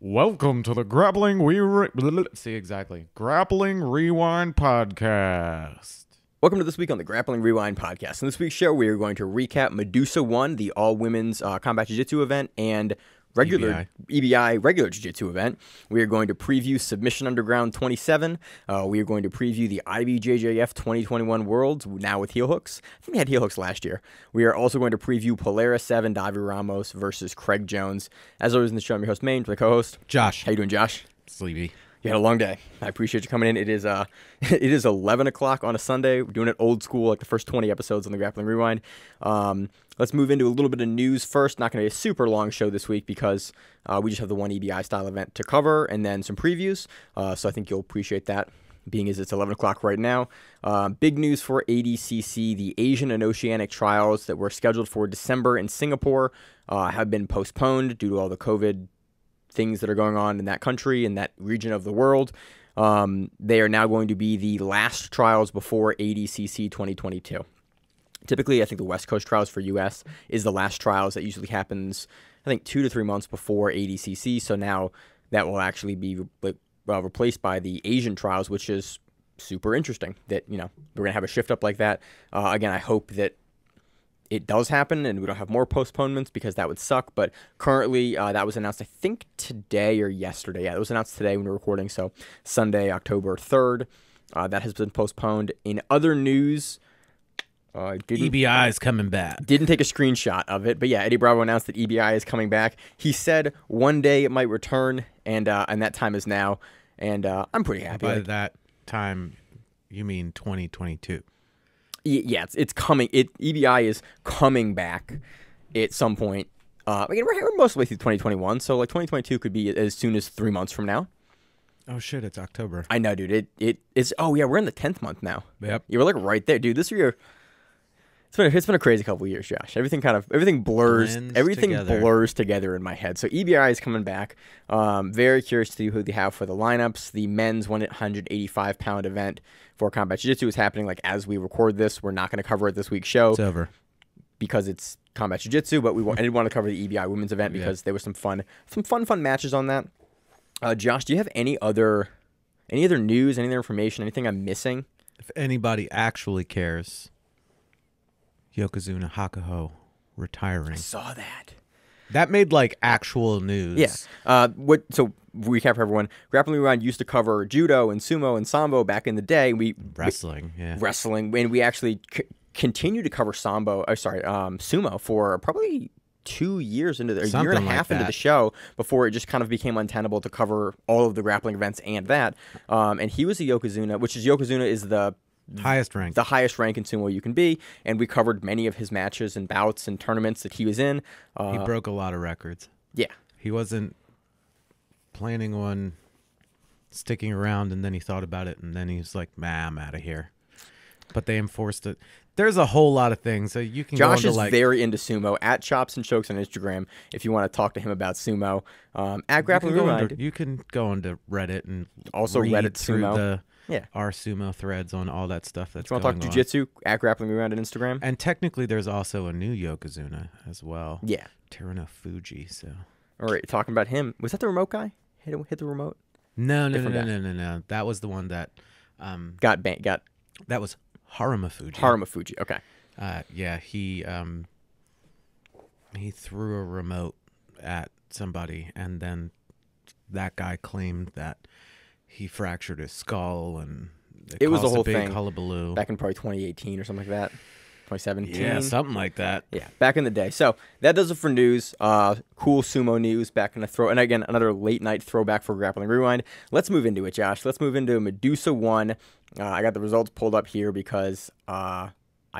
Welcome to the Grappling Grappling Rewind Podcast. Welcome to this week on the Grappling Rewind Podcast. In this week's show, we are going to recap Medusa 1, the all-women's combat jiu-jitsu event, and EBI regular jiu-jitsu event. We are going to preview Submission Underground 27. We are going to preview the IBJJF 2021 Worlds, now with heel hooks. I think we had heel hooks last year. We are also going to preview Polaris 7, Davi Ramos versus Craig Jones. As always in the show, I'm your host, Maine, my co-host. Josh. How you doing, Josh? Sleepy. You had a long day. I appreciate you coming in. It is 11 o'clock on a Sunday. We're doing it old school, like the first 20 episodes on the Grappling Rewind. Let's move into a little bit of news first. Not going to be a super long show this week because we just have the one EBI style event to cover and then some previews. So I think you'll appreciate that, being as it's 11 o'clock right now. Big news for ADCC. The Asian and Oceanic trials that were scheduled for December in Singapore have been postponed due to all the COVID things that are going on in that country and that region of the world. They are now going to be the last trials before ADCC 2022. Typically, I think the West Coast trials for US is the last trials. That usually happens, I think, 2 to 3 months before ADCC. So now that will actually be replaced by the Asian trials, which is super interesting that, you know, we're going to have a shift up like that. Again, I hope that it does happen and we don't have more postponements because that would suck. But currently, that was announced, I think, today or yesterday. Yeah, it was announced today when we're recording. So Sunday, October 3rd, that has been postponed. In other news, EBI is coming back. Didn't take a screenshot of it, but yeah, Eddie Bravo announced that EBI is coming back. He said one day it might return, and that time is now. And I'm pretty happy. By that time, you mean 2022? Yeah, it's coming. EBI is coming back at some point. Again, we're most of the way through 2021, so like 2022 could be as soon as 3 months from now. Oh shit, it's October. I know, dude. It's. Oh yeah, we're in the 10th month now. Yep. You're like right there, dude. This year, it's been a crazy couple of years, Josh. Everything blurs. Blurs together in my head. So EBI is coming back. Very curious to see who they have for the lineups. The men's 185-pound event for combat jiu-jitsu is happening like as we record this. We're not going to cover it this week's show. It's over because it's combat jiu-jitsu. But I did want to cover the EBI women's event because there was some fun matches on that. Josh, do you have any other news, any other information, anything I'm missing? If anybody actually cares, Yokozuna Hakuho retiring. I saw that. That made like actual news. Yeah. So recap for everyone. Grappling Rewind used to cover judo and sumo and sambo back in the day. Wrestling. And we actually continue to cover sumo for probably 2 years into a year and a half into the show before it just kind of became untenable to cover all of the grappling events and that. And he was a Yokozuna, Yokozuna is the highest rank in sumo you can be, and we covered many of his matches and bouts and tournaments that he was in. He broke a lot of records. Yeah, he wasn't planning on sticking around, and then he thought about it, and then he's like, "Man, I'm out of here." But they enforced it. There's a whole lot of things. So you can. Josh is very into sumo. At Chops and Chokes on Instagram, if you want to talk to him about sumo. At Grappling Rewind, you can go into Reddit and also Reddit sumo. Our sumo threads on all that stuff that's going on. You want to talk jiu-jitsu? At Grappling Rewind on Instagram. And technically, there's also a new Yokozuna as well. Yeah. Teruno Fuji. So. All right, talking about him. Was that the remote guy? Hit the remote? No. That was the one that got banned. That was Haruma Fuji. Haruma Fuji. Okay. Yeah, he threw a remote at somebody, and then that guy claimed that he fractured his skull, and it was a whole big hullabaloo back in probably 2018 or something like that. 2017. Yeah, something like that. Yeah, back in the day. So that does it for news. Cool sumo news back in the and again, another late night throwback for Grappling Rewind. Let's move into it, Josh. Let's move into Medusa 1. I got the results pulled up here because I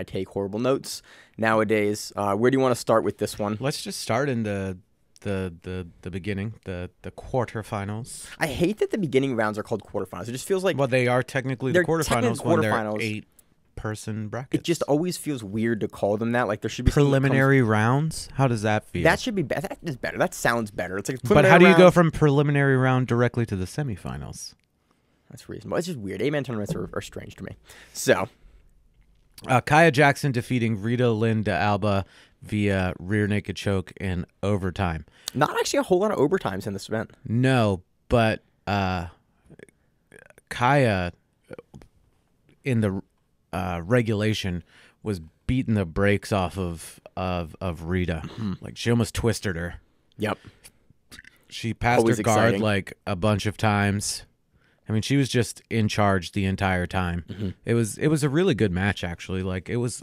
take horrible notes nowadays. Where do you want to start with this one? Let's just start in the beginning, the quarterfinals. I hate that the beginning rounds are called quarterfinals. It just feels like they are technically the quarterfinals when they're 8-person brackets. It just always feels weird to call them that. Like there should be preliminary rounds. How does that feel? That should be better. That is better. That sounds better. It's like but how do you go from preliminary round directly to the semifinals? That's reasonable. It's just weird. 8-man tournaments are strange to me. So, Kaya Jackson defeating Rita Lindaalba via rear naked choke in overtime. Not actually a whole lot of overtimes in this event. No, but Kaya in the regulation was beating the brakes off of Rita. Like she almost twisted her. Yep. She passed Always her guard exciting. like a bunch of times. I mean, she was just in charge the entire time. It was a really good match, actually. Like it was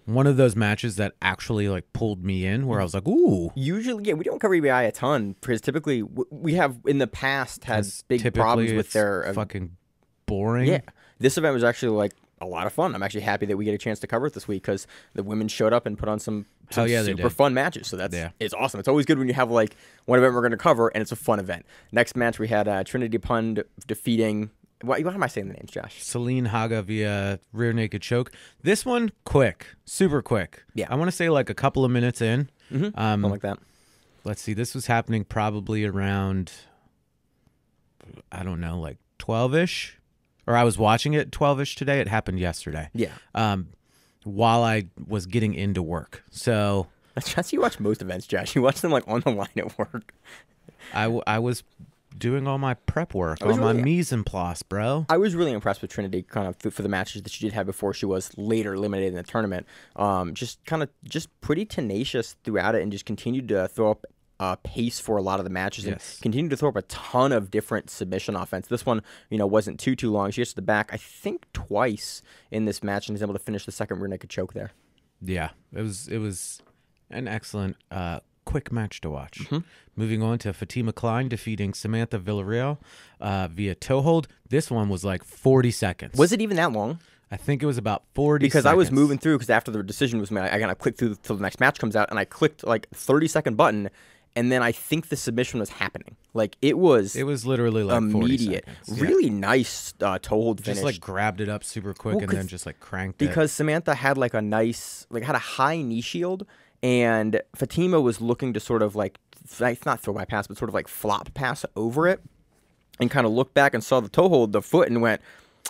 one of those matches that actually like pulled me in, where I was like, ooh. Usually, yeah, we don't cover EBI a ton because typically we have in the past had big problems with their fucking boring. Yeah, this event was actually like a lot of fun. I'm actually happy that we get a chance to cover it this week because the women showed up and put on some Hell yeah, super fun matches. So it's awesome. It's always good when you have like one event we're going to cover and it's a fun event. Next match we had Trinity Pun defeating. What am I saying the names, Josh? Celine Haga via rear naked choke. This one quick, super quick. Yeah, I want to say like a couple of minutes in. Something like that. Let's see. This was happening probably around, I don't know, like 12-ish. Or I was watching it 12-ish today. It happened yesterday. Yeah. While I was getting into work. So That's just you watch most events, Josh. You watch them like on the line at work. I was doing all my prep work, all my mise en place, bro. I was really impressed with Trinity kind of for the matches that she did have before she was later eliminated in the tournament. Just pretty tenacious throughout it and just continued to throw up pace for a lot of the matches and continued to throw up a ton of different submission offense. This one, wasn't too long. She gets to the back, I think, twice in this match and is able to finish the second rear naked choke there. Yeah, it was an excellent quick match to watch. Moving on to Fatima Kline defeating Samantha Villareal via toe hold. This one was like 40 seconds. Was it even that long? I think it was about 40 because seconds. I was moving through because after the decision was made, I kind of clicked through till the next match comes out and I clicked like 30-second button. And then I think the submission was happening. Like it was literally like immediate. 40 seconds. Really nice toe hold finish. Just like grabbed it up super quick and then just like cranked it. Because Samantha had like had a high knee shield, and Fatima was looking to sort of like not throw by pass, but sort of like flop pass over it, and kind of looked back and saw the toe hold, the foot, and went,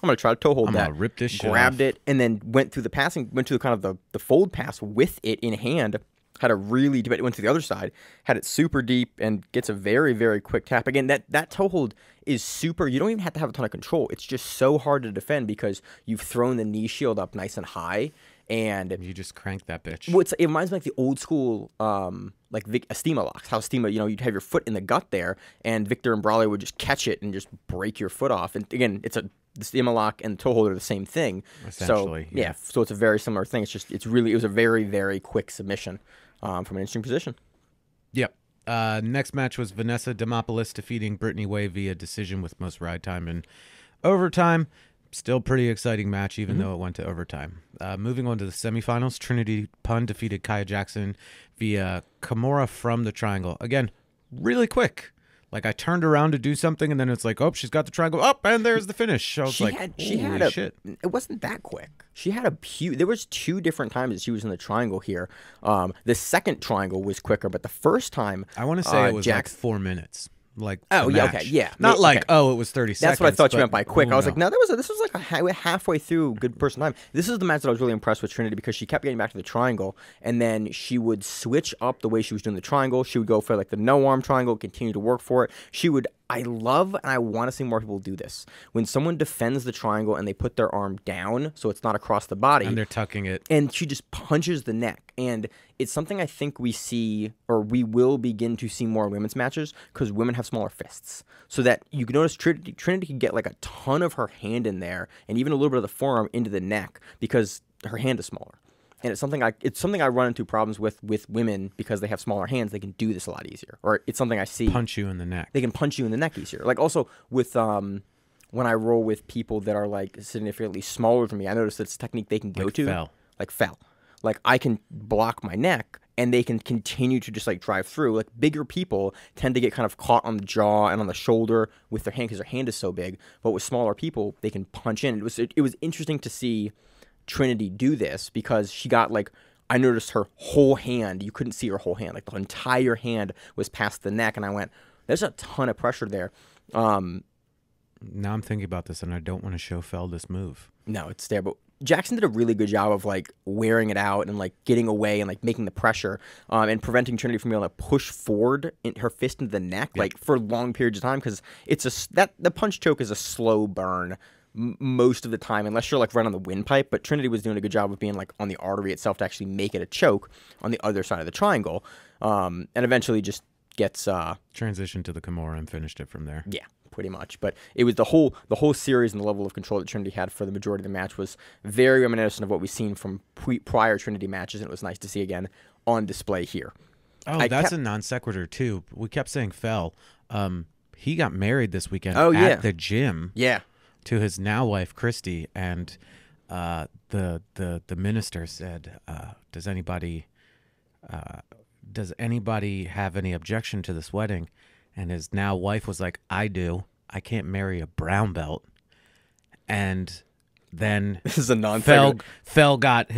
I'm gonna try to toe hold that. I'm gonna rip this shit Grabbed off. it and then went through the passing, went to kind of the fold pass with it in hand. Had a really deep, went to the other side, had it super deep, and gets a very, very quick tap. Again, that toe hold is super. You don't even have to have a ton of control. It's just so hard to defend because you've thrown the knee shield up nice and high, and you just crank that bitch. Well, it reminds me like the old school, like Estima locks. How Estima, you'd have your foot in the gut there, and Victor and Brawley would just catch it and just break your foot off. And again, the Estima lock and the toe hold are the same thing. Essentially, so, yeah. So it's a very similar thing. It was a very, very quick submission. From an interesting position. Yep. Next match was Vanessa Demopoulos defeating Brittany Way via decision with most ride time in overtime. Still pretty exciting match, even though it went to overtime. Moving on to the semifinals, Trinity Pun defeated Kaya Jackson via Kimura from the triangle. Again, really quick. Like I turned around to do something, and then it's like, oh, she's got the triangle up, and there's the finish. I was holy shit. It wasn't that quick. She had a huge. There was 2 different times that she was in the triangle here. The second triangle was quicker, but the first time, I want to say it was like 4 minutes. Like oh yeah, okay, yeah, not like it was 30 seconds. That's what I thought you meant by quick. I was no. like, no, this was like halfway through good person time. This is the match that I was really impressed with Trinity because she kept getting back to the triangle, and then she would switch up the way she was doing the triangle. She would go for like the no arm triangle, continue to work for it. I love and I want to see more people do this. When someone defends the triangle and they put their arm down so it's not across the body. And they're tucking it. And she just punches the neck. And it's something I think we see, or we will begin to see more in women's matches because women have smaller fists. So that you can notice Trinity can get like a ton of her hand in there and even a little bit of the forearm into the neck because her hand is smaller. And it's something I run into problems with women because they have smaller hands. They can do this a lot easier. Or it's something I see. Punch you in the neck. They can punch you in the neck easier. Like also with when I roll with people that are like significantly smaller than me, I notice that's a technique they can go to. Like fell. Like I can block my neck and they can continue to just like drive through. Like bigger people tend to get kind of caught on the jaw and on the shoulder with their hand because their hand is so big. But with smaller people, they can punch in. It was interesting to see Trinity do this because she got like, I noticed her whole hand. You couldn't see her whole hand. Like the entire hand was past the neck. And I went, there's a ton of pressure there. Now I'm thinking about this and I don't want to show Fel this move. No, it's there. But Jackson did a really good job of like wearing it out and like getting away and like making the pressure and preventing Trinity from being able to push forward her fist into the neck like for long periods of time, because the punch choke is a slow burn most of the time, unless you're like right on the windpipe. But Trinity was doing a good job of being like on the artery itself to actually make it a choke on the other side of the triangle, and eventually just gets transitioned to the Kimura and finished it from there. Yeah, pretty much. But it was the whole series and the level of control that Trinity had for the majority of the match was very reminiscent of what we've seen from prior Trinity matches, and it was nice to see again on display here. Oh, that's a non sequitur too. We kept saying fell. He got married this weekend at the gym. Yeah. To his now wife Christy, and the minister said, "Does anybody have any objection to this wedding?" And his now wife was like, "I do. I can't marry a brown belt." And then this is a Fell got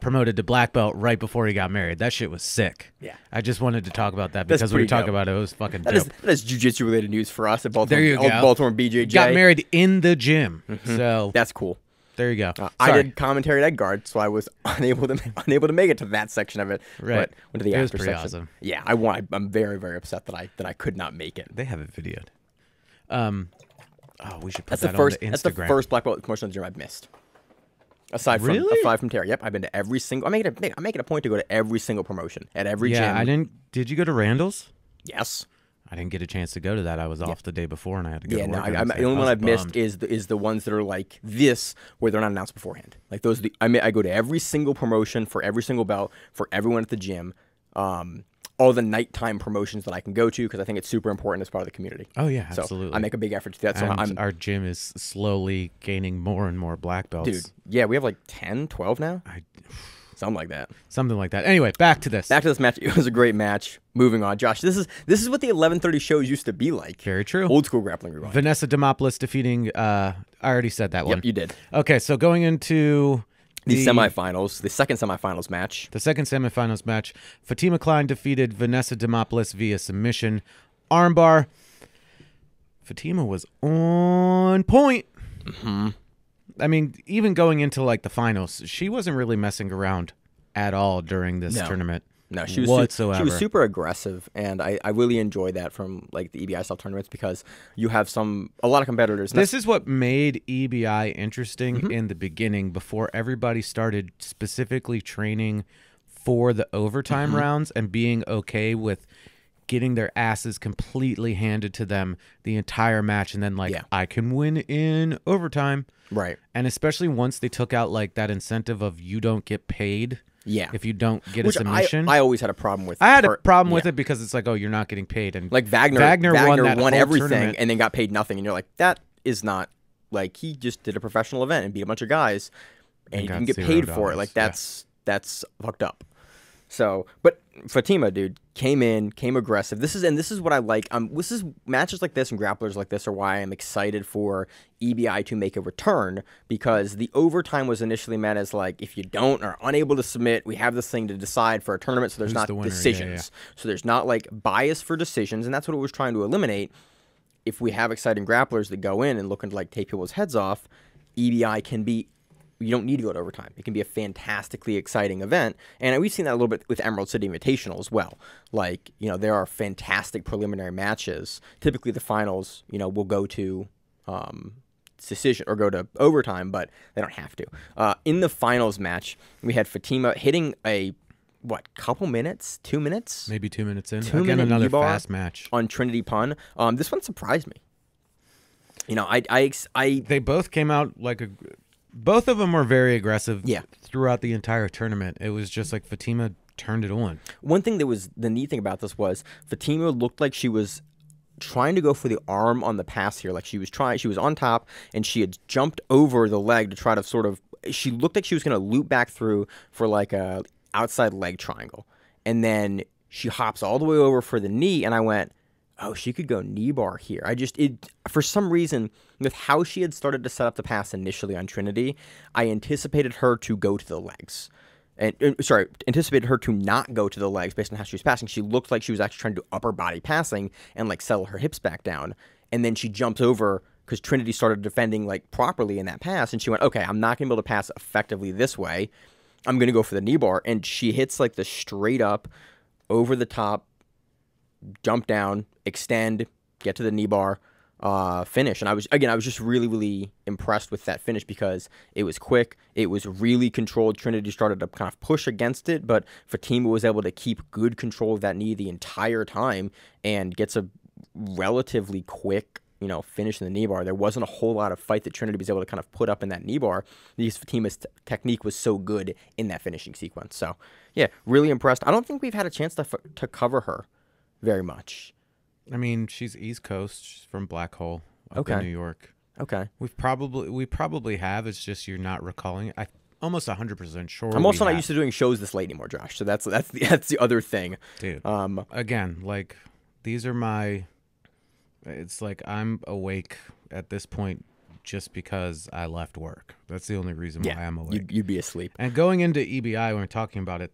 promoted to black belt right before he got married. That shit was sick. Yeah. I just wanted to talk about that because when we talk about it, it was fucking dope. That is jiu-jitsu related news for us at Baltimore. There you go. Baltimore BJJ. Got married in the gym. So that's cool. There you go. I did commentary at guard, so I was unable to make it to that section of it. Right. But went to the after section. Awesome. Yeah, I'm very, very upset that I could not make it. They have it videoed. We should put on the Instagram. That's the first black belt commercial in the gym I've missed. Aside from Terry. Yep, I've been to every single. I make it a point to go to every single promotion at every gym. Yeah, Did you go to Randall's? Yes. I didn't get a chance to go to that. I was off the day before, and I had to go to work. Yeah, the only one I've missed is the ones that are like this, where they're not announced beforehand. Like those, I go to every single promotion for every single belt for everyone at the gym. All the nighttime promotions that I can go to, because I think it's super important as part of the community. Oh yeah, absolutely. So I make a big effort to do that. And our gym is slowly gaining more and more black belts. Dude, yeah, we have like 10, 12 now. Something like that. Something like that. Anyway, back to this match. It was a great match. Moving on, Josh. This is what the 11:30 shows used to be like. Very true. Old school grappling rewind. Vanessa Demopoulos defeating. I already said that one. Yep, you did. Okay, so going into the semifinals, the second semifinals match. The second semifinals match, Fatima Kline defeated Vanessa Demopoulos via submission armbar. Fatima was on point. Mm-hmm. I mean, even going into like the finals, she wasn't really messing around at all during this tournament. No, she was whatsoever. She was super aggressive, and I really enjoy that from like the EBI style tournaments, because you have a lot of competitors. This is what made EBI interesting in the beginning, before everybody started specifically training for the overtime rounds and being okay with getting their asses completely handed to them the entire match, and then I can win in overtime. Right. And especially once they took out like that incentive of you don't get paid. Yeah. If you don't get a submission. I always had a problem with. I had a problem with it because it's like, oh, you're not getting paid. And like Wagner won everything and then got paid nothing. And you're like, that is not, like, he just did a professional event and beat a bunch of guys and you can get paid for it. Like, that's fucked up. So, but Fatima, dude, came aggressive. This is what I like. This is matches like this and grapplers like this are why I'm excited for EBI to make a return, because the overtime was initially meant as like, if you don't or unable to submit, we have this thing to decide for a tournament, so there's not decisions. So there's not like bias for decisions, and that's what it was trying to eliminate. If we have exciting grapplers that go in and looking to like take people's heads off, EBI can be. You don't need to go to overtime. It can be a fantastically exciting event. And we've seen that a little bit with Emerald City Invitational as well. Like, there are fantastic preliminary matches. Typically the finals, will go to decision or go to overtime, but they don't have to. In the finals match, we had Fatima hitting a, couple minutes? 2 minutes? Maybe 2 minutes in. Again, another fast match. On Trinity Pun. This one surprised me. They both came out like a... Both of them were very aggressive throughout the entire tournament. It was just like Fatima turned it on. One thing that was the neat thing about this was Fatima looked like she was trying to go for the arm on the pass here. Like she was on top and she had jumped over the leg to try to she looked like she was going to loop back through for like a outside leg triangle. And then she hops all the way over for the knee, and I went, oh, she could go Kneebar here. For some reason, with how she had started to set up the pass initially on Trinity, I anticipated her to go to the legs. Anticipated her to not go to the legs based on how she was passing. She looked like she was actually trying to do upper body passing and like settle her hips back down. And then she jumps over because Trinity started defending like properly in that pass, and she went, okay, I'm not gonna be able to pass effectively this way. I'm gonna go for the knee bar, and she hits like the straight up, over the top, jump down, extend, get to the knee bar, finish. And I was just really impressed with that finish because it was quick, it was really controlled. Trinity started to kind of push against it, but Fatima was able to keep good control of that knee the entire time and gets a relatively quick, finish in the knee bar. There wasn't a whole lot of fight that Trinity was able to kind of put up in that knee bar because Fatima's technique was so good in that finishing sequence. So yeah, really impressed. I don't think we've had a chance to cover her very much. I mean, she's East Coast. She's from Black Hole up in New York. Okay. We probably have. It's just you're not recalling it. I'm almost 100% sure. I'm also not used to doing shows this late anymore, Josh. So that's the other thing. Dude. Again, like these are my. It's like I'm awake at this point just because I left work. That's the only reason why I'm awake. You'd be asleep. And going into EBI, when we're talking about it,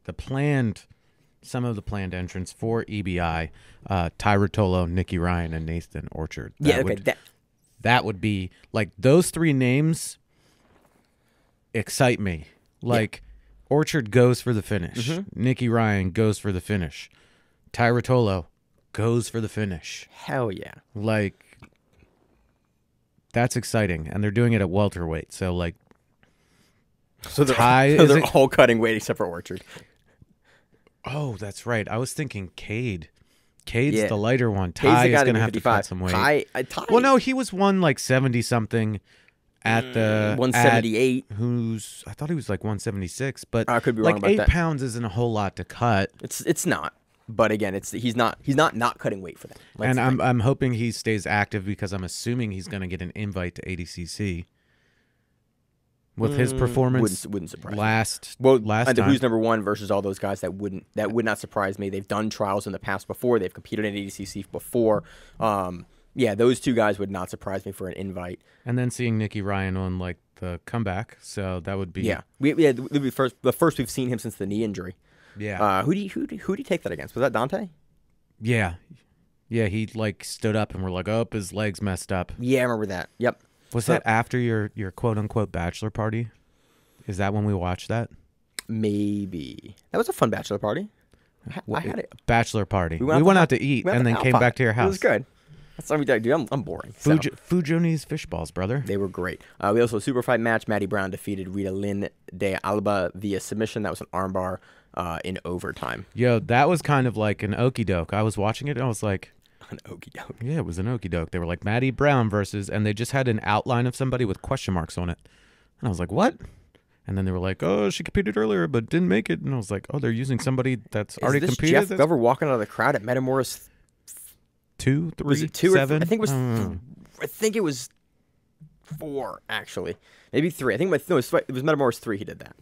some of the planned entrants for EBI, Ty Rotolo, Nikki Ryan, and Nathan Orchard. That would be like those three names excite me. Like Orchard goes for the finish. Nikki Ryan goes for the finish. Ty Rotolo goes for the finish. Hell yeah. Like that's exciting. And they're doing it at welterweight. So like they're all cutting weight except for Orchard. Oh, that's right. I was thinking Cade. Cade's the lighter one. Ty is going to have to cut some weight. Ty. Well, no, he was 70-something at the 178. I thought he was like 176, but I could be wrong about that. 8 pounds isn't a whole lot to cut. It's not. But again, he's not cutting weight for that. And I'm hoping he stays active because I'm assuming he's going to get an invite to ADCC. With his performance, wouldn't surprise me. last time. Who's number one versus all those guys that would not surprise me. They've done trials in the past before. They've competed in ADCC before. Those two guys would not surprise me for an invite. And then seeing Nikki Ryan on like the comeback, so that would be it would be the first we've seen him since the knee injury. Yeah. Who do you take that against? Was that Dante? Yeah. Yeah, he like stood up and we're like, oh, his leg's messed up. Yeah, I remember that. Yep. Was that after your quote unquote bachelor party? Is that when we watched that? Maybe. That was a fun bachelor party. I had it. Bachelor party. We went out to eat and then came back to your house. It was good. That's what we did, dude. I'm boring. Fujoni's fish balls, brother. They were great. We also Superfight match. Maddie Brown defeated Rita Lindaalba via submission. That was an armbar in overtime. Yo, that was kind of like an okie doke. I was watching it and I was like, an okie doke. Yeah, it was an okie doke. They were like Maddie Brown versus, and they just had an outline of somebody with question marks on it. And I was like, what? And then they were like, oh, she competed earlier but didn't make it. And I was like, oh, they're using somebody that's already competed. Is Jeff Glover walking out of the crowd at Metamoris 2, 3, was it 2 7? I think it was 4 actually, maybe 3. I think it was Metamoris 3. He did that.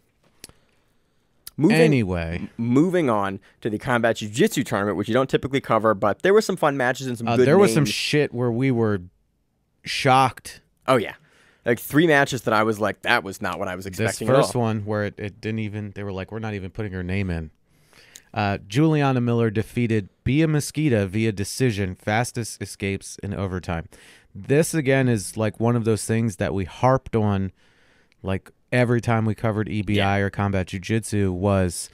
Moving on to the combat jiu-jitsu tournament, which you don't typically cover, but there were some fun matches and some good There was names. some shit where we were shocked. Oh, yeah. Like 3 matches that I was like, that was not what I was expecting This first one where it didn't even, they were like, we're not even putting her name in. Juliana Miller defeated Bia Mosquita via decision, fastest escapes in overtime. This, again, is like one of those things that we harped on like every time we covered EBI or combat jiu-jitsu was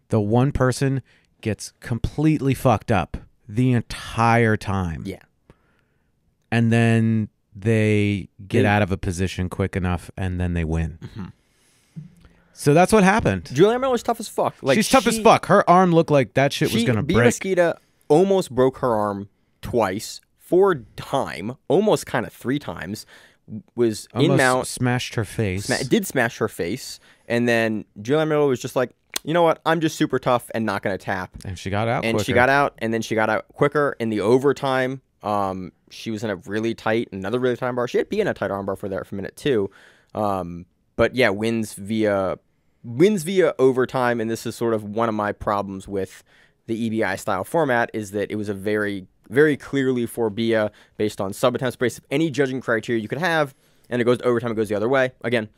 the one person gets completely fucked up the entire time. Yeah. And then they get out of a position quick enough and then they win. So that's what happened. Juliana Miller was tough as fuck. Like, she's tough as fuck. Her arm looked like that shit was going to break. Bia Mosquita almost broke her arm twice, 4 times, almost kind of 3 times. Was almost in mount, smashed her face. Did smash her face, and then Juliana Miller was just like, you know what, I'm just super tough and not going to tap. And she got out. And she got out, and then she got out quicker in the overtime. She was in a another really tight armbar. She had been in a tight armbar for a minute too. But yeah, wins via overtime, and this is sort of one of my problems with the EBI style format is that it was a very clearly for Bia based on sub attempts, based on any judging criteria you could have, and it goes to overtime, it goes the other way. Again,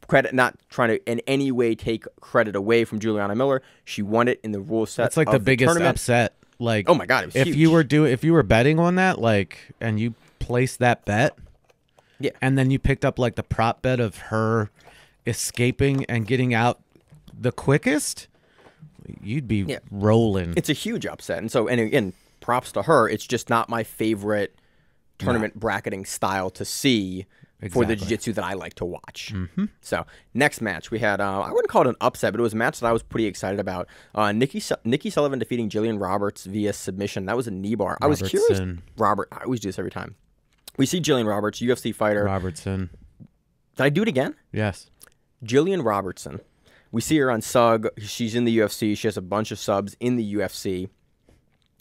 credit, not trying to in any way take credit away from Juliana Miller. She won it in the rule set. That's like the biggest upset. Like, oh my god, it was huge. If you were betting on that, like, and you placed that bet, Yeah. And then you picked up like the prop bet of her escaping and getting out the quickest, you'd be rolling. It's a huge upset. And so, and again, props to her. It's just not my favorite tournament bracketing style to see for the jiu-jitsu that I like to watch. So, next match, we had, I wouldn't call it an upset, but it was a match that I was pretty excited about. Nikki Sullivan defeating Jillian Roberts via submission. That was a Kneebar. I was curious. I always do this every time. We see Jillian Roberts, UFC fighter. Robertson. Did I do it again? Yes. Jillian Robertson. We see her on SUG. She's in the UFC. She has a bunch of subs in the UFC.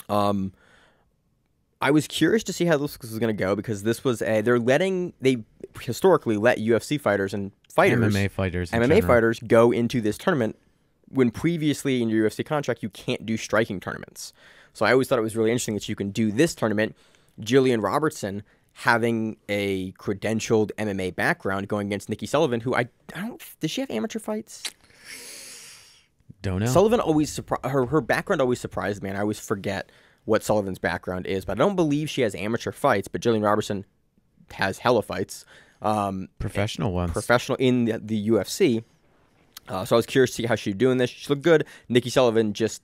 I was curious to see how this was going to go because this was they historically let UFC fighters and MMA fighters go into this tournament when previously in your UFC contract you can't do striking tournaments. So I always thought it was really interesting that you can do this tournament. Jillian Robertson having a credentialed MMA background going against Nikki Sullivan, who I don't. Does she have amateur fights? Don't know. Sullivan always her background always surprised me, and I always forget what Sullivan's background is. But I don't believe she has amateur fights. But Jillian Robertson has hella fights. Professional ones. Professional in the UFC. So I was curious to see how she's doing this. She looked good. Nikki Sullivan just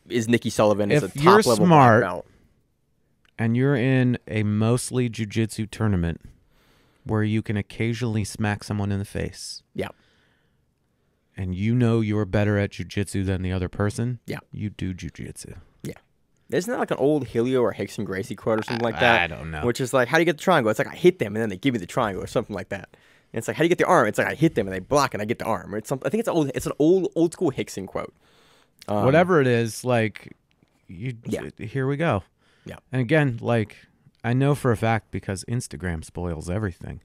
is Nikki Sullivan as a top level black belt. And you're in a mostly jiu-jitsu tournament where you can occasionally smack someone in the face. Yeah. And you're better at jiu-jitsu than the other person. Yeah. You do jiu-jitsu. Yeah. Isn't that like an old Helio or Hickson Gracie quote or something like that? I don't know. Which is like, how do you get the triangle? It's like, I hit them and then they give me the triangle or something like that. And it's like, how do you get the arm? It's like, I hit them and they block and I get the arm. Or I think it's an old school Hickson quote. Whatever it is, like, here we go. Yeah. And again, like, I know for a fact because Instagram spoils everything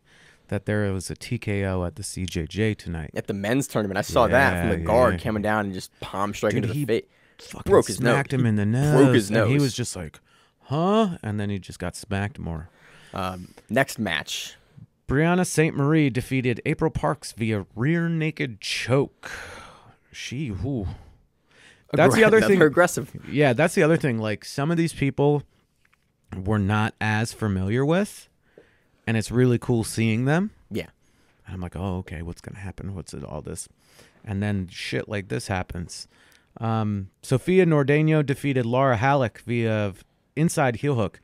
that there was a TKO at the CJJ tonight. At the men's tournament. I saw that from the guard coming down and just palm striking to the face. Broke his nose. Smacked him in the nose. Broke his nose. And he was just like, huh? And then he just got smacked more. Next match. Brianna St. Marie defeated April Parks via rear naked choke. That's the other thing. Aggressive. Yeah, that's the other thing. Like, some of these people we're not as familiar with, and it's really cool seeing them. Yeah. And I'm like, oh, okay, what's going to happen? What's it, all this? And then shit like this happens. Sofia Nordeno defeated Laura Halleck via inside heel hook.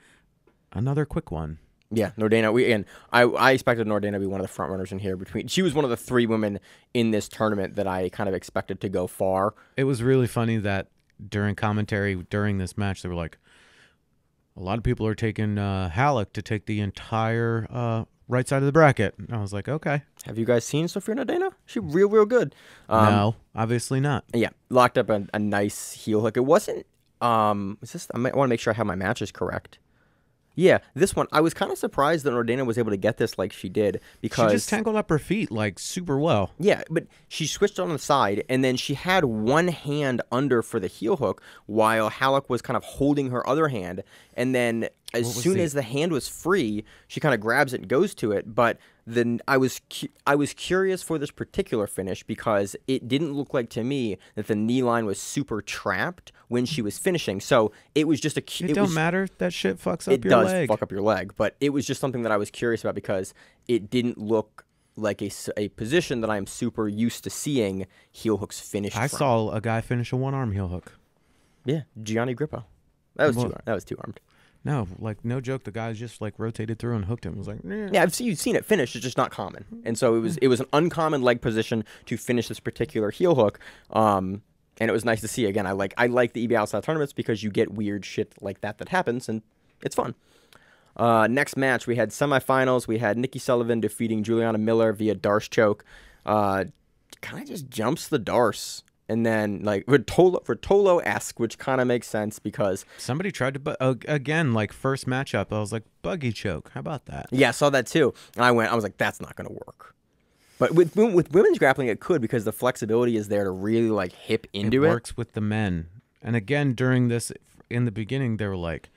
Another quick one. Yeah, Nordeno. I expected Nordeno to be one of the front runners in here. She was one of the 3 women in this tournament that I kind of expected to go far. It was really funny that during commentary during this match, they were like, a lot of people are taking Halleck to take the entire right side of the bracket. And I was like, okay. Have you guys seen Sofia Nordeno? She's real good. No, obviously not. Yeah, locked up a nice heel hook. It wasn't. I want to make sure I have my matches correct. Yeah, this one, I was kind of surprised that Nordeno was able to get this like she did because... She just tangled up her feet like super well. Yeah, but she switched on the side and then she had one hand under for the heel hook while Halleck was kind of holding her other hand. And then as soon as the hand was free, she kind of grabs it and goes to it. But then I was curious for this particular finish because it didn't look like to me that the knee line was super trapped when she was finishing. So it was just It don't matter. That shit fucks up your leg. It does fuck up your leg. But it was just something that I was curious about because it didn't look like a position that I'm super used to seeing heel hooks finished I saw a guy finish a one-arm heel hook. Yeah, Gianni Grippo. That was two-armed. No, like, no joke. The guy just like rotated through and hooked him. It was like, nah. Yeah, you've seen it finish. It's just not common, and so it was an uncommon leg position to finish this particular heel hook. And it was nice to see. Again, I like the EBI outside tournaments because you get weird shit like that happens, and it's fun. Next match, we had semifinals. We had Nikki Sullivan defeating Juliana Miller via Darce choke. Kind of just jumps the Darce. And then, like, Rotolo-esque, which kind of makes sense because... Somebody tried to... again, like, first matchup, I was like, buggy choke. How about that? Yeah, I saw that too. And I was like, that's not going to work. But with women's grappling, it could because the flexibility is there to really, like, hip into it. It works with the men. And again, during this, in the beginning, they were like,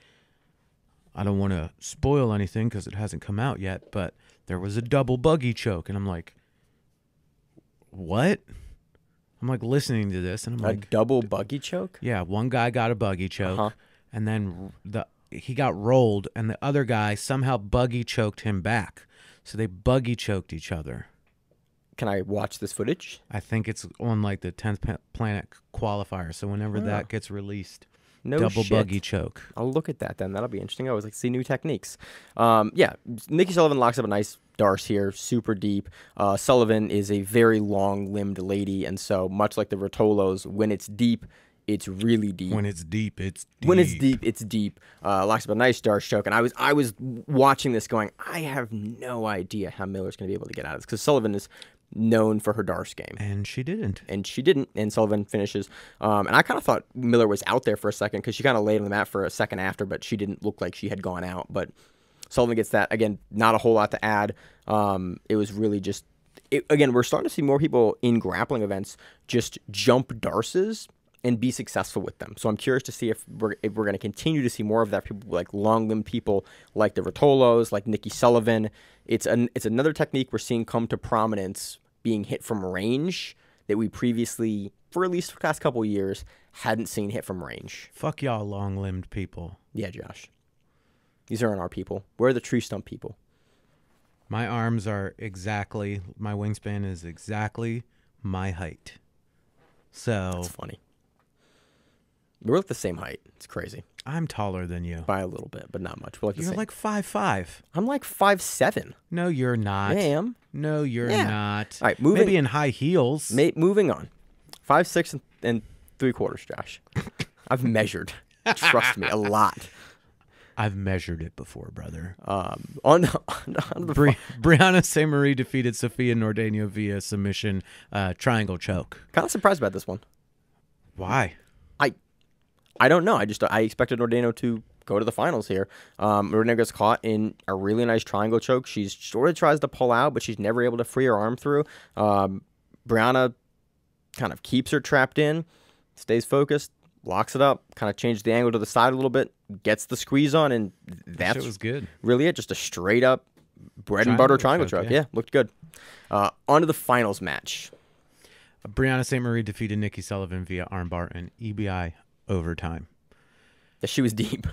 I don't want to spoil anything because it hasn't come out yet, but there was a double buggy choke. And I'm like, what? I'm like listening to this, and I'm like, a double buggy choke? Yeah, one guy got a buggy choke, and then he got rolled, and the other guy somehow buggy choked him back. So they buggy choked each other. Can I watch this footage? I think it's on like the 10th planet qualifier. So whenever that gets released, double buggy choke. I'll look at that then. That'll be interesting. I always like to see new techniques. Yeah, Nikki Sullivan locks up a nice darce here, super deep. Sullivan is a very long-limbed lady, and so much like the Rotolos, when it's deep, it's really deep. When it's deep, it's deep. When it's deep, it's deep. Locks up a nice darce choke, and I was watching this going, I have no idea how Miller's going to be able to get out of this, because Sullivan is known for her darce game. And she didn't. And Sullivan finishes. And I kind of thought Miller was out there for a second because she kind of laid on the mat for a second after, but she didn't look like she had gone out. But Sullivan gets that. Again, not a whole lot to add. It was really just... again, we're starting to see more people in grappling events just jump darces and be successful with them. So I'm curious to see if we're going to continue to see more of that. People like long-limbed people like the Rotolos, like Nikki Sullivan. It's another technique we're seeing come to prominence, being hit from range, that we previously, for at least the past couple of years, hadn't seen hit from range. Fuck y'all long-limbed people. Yeah, Josh. These aren't our people. We're the tree stump people. My arms are exactly, my wingspan is exactly my height. So... That's funny. We're like the same height. It's crazy. I'm taller than you. By a little bit, but not much. We're like the You're same. like 5'5". I'm like 5'7". No, you're not. I am. No, you're Yeah. not. All right, moving. Maybe in high heels. Moving on. 5'6" and 3/4, Josh. I've measured. Trust me, a lot. I've measured it before, brother. On the Brianna St. Marie defeated Sofia Nordeno via submission triangle choke. kind of surprised about this one. Why? I don't know. I expected Nordeno to go to the finals here. Nordeno gets caught in a really nice triangle choke. She sort of tries to pull out, but she's never able to free her arm through. Brianna kind of keeps her trapped in, stays focused, locks it up, kind of changes the angle to the side a little bit, gets the squeeze on, and that was good. Really it. Just a straight up bread and butter triangle choke. Yeah, looked good. On to the finals match. Brianna St. Marie defeated Nikki Sullivan via armbar and EBI overtime. She was deep.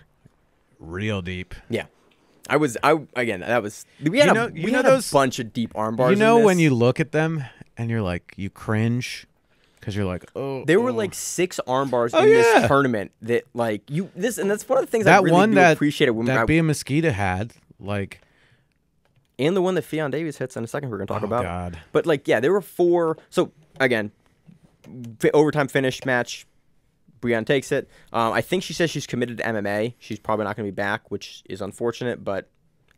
Real deep. Yeah. Again, that was... We had a bunch of deep arm bars. You know when you look at them and you're like, you cringe? Because you're like, oh. There were like 6 arm bars in this tournament that like, and that's one of the things I really do appreciate. That Bia Mosquita had, like... And the one that Ffion Davies hits in a second we're going to talk about. Oh, God. But like, yeah, there were 4... So, again, overtime finish match... Brianna takes it. I think she says she's committed to MMA. She's probably not going to be back, which is unfortunate, but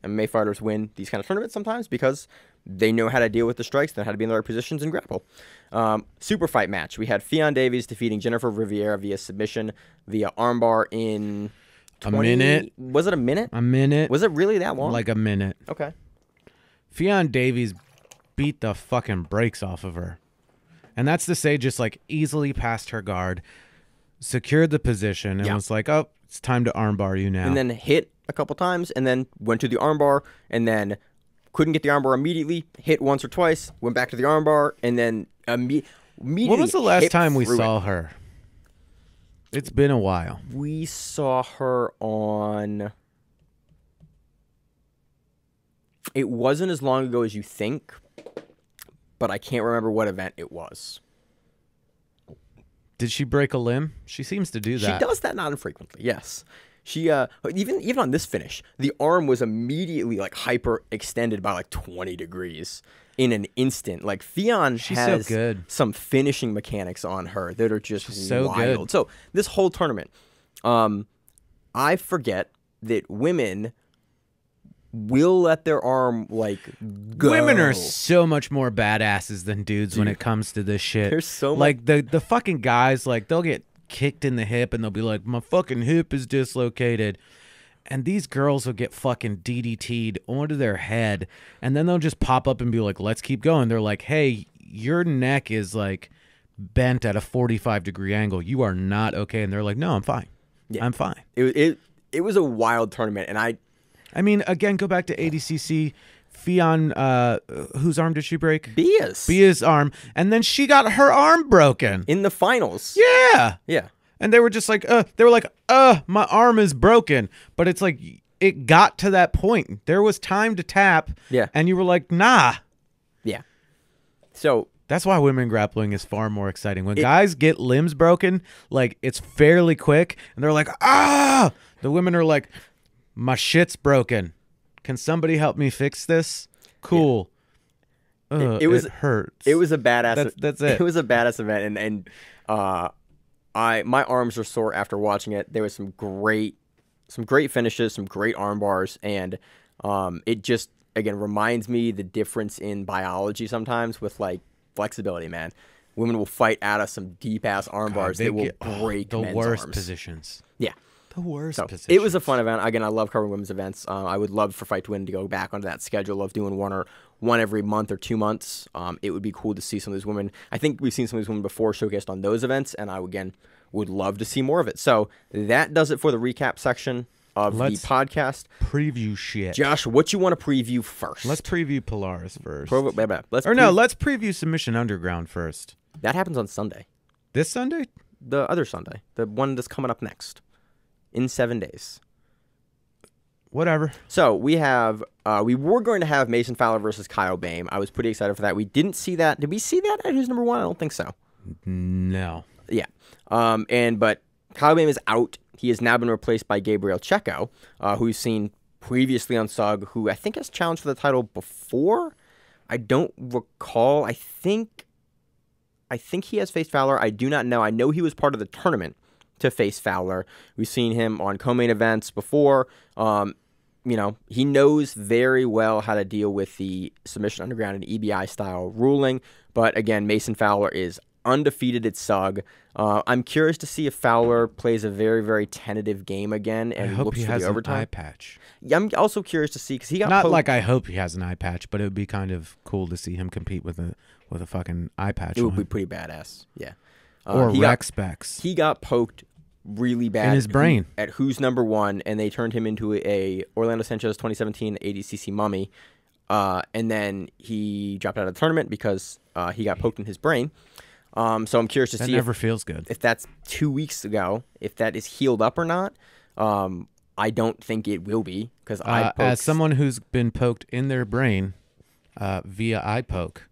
MMA fighters win these kind of tournaments sometimes because they know how to deal with the strikes, they know how to be in the right positions and grapple. Super fight match. We had Ffion Davies defeating Jennifer Rivera via submission, via armbar in 20... A minute. Was it a minute? A minute. Was it really that long? Like a minute. Okay. Ffion Davies beat the fucking brakes off of her. And that's to say just like easily past her guard. Secured the position and was like, oh, it's time to armbar you now. And then hit a couple times and then went to the armbar and then couldn't get the armbar immediately, hit once or twice, went back to the armbar, and then immediately When was the last time we saw her? It's been a while. We saw her on... It wasn't as long ago as you think, but I can't remember what event it was. Did she break a limb? She seems to do that. She does that not infrequently, yes. She even on this finish, the arm was immediately like hyper extended by like 20 degrees in an instant. Like Ffion has so good. Some finishing mechanics on her that are just so wild. Good. So this whole tournament, I forget that women will let their arm like go. Women are so much more badasses than dudes when it comes to this shit. There's so much. Like the fucking guys, like they'll get kicked in the hip and they'll be like, my fucking hip is dislocated. And these girls will get fucking DDT'd onto their head and then they'll just pop up and be like, let's keep going. They're like, hey, your neck is like bent at a 45-degree angle. You are not okay. And they're like, no, I'm fine. Yeah. I'm fine. It was a wild tournament, and I mean, again, go back to ADCC. Ffion, whose arm did she break? Bia's arm. And then she got her arm broken. In the finals. Yeah. Yeah. And they were just like, my arm is broken. But it's like, it got to that point. There was time to tap. Yeah. And you were like, nah. Yeah. So that's why women grappling is far more exciting. When guys get limbs broken, like it's fairly quick, and they're like, ah. The women are like, my shit's broken. Can somebody help me fix this? Cool. Yeah. It hurts. It was a badass. That's it. It was a badass event, and my arms were sore after watching it. There was some great finishes, some great arm bars, and it just again reminds me the difference in biology sometimes with like flexibility. Man, women will fight out of some deep ass arm bars that will break the men's worst arms. Positions. Yeah. The worst positions. It was a fun event. Again, I love covering women's events. I would love for Fight to Win to go back onto that schedule of doing one every month or 2 months. It would be cool to see some of these women. I think we've seen some of these women before showcased on those events, and I again would love to see more of it. So that does it for the recap section of the podcast. Preview shit. Josh, what you want to preview first? Let's preview Polaris first. Let's preview Submission Underground first. That happens on Sunday. This Sunday? The other Sunday. The one that's coming up next. In 7 days. Whatever. So we have, we were going to have Mason Fowler versus Kyle Bame. I was pretty excited for that. We didn't see that. Did we see that at who's number one? I don't think so. No. Yeah. But Kyle Bame is out. He has now been replaced by Gabriel Checo, who we've seen previously on SUG, who I think has challenged for the title before. I don't recall. I think he has faced Fowler. I do not know. I know he was part of the tournament to face Fowler. We've seen him on co-main events before. He knows very well how to deal with the Submission Underground and EBI style ruling. But again, Mason Fowler is undefeated at SUG. I'm curious to see if Fowler plays a very, very tentative game again and looks for the overtime. An eye patch. Yeah, I'm also curious to see because he got not like I hope he has an eye patch, but it would be kind of cool to see him compete with a fucking eye patch. It would be pretty badass. Yeah. Or rec specs. He got poked really bad in his brain at who's number one, and they turned him into a Orlando Sanchez 2017 ADCC mummy, and then he dropped out of the tournament because he got poked in his brain. So I'm curious to see. That never feels good. If that's 2 weeks ago, if that is healed up or not. I don't think it will be because as someone who's been poked in their brain via eye poke.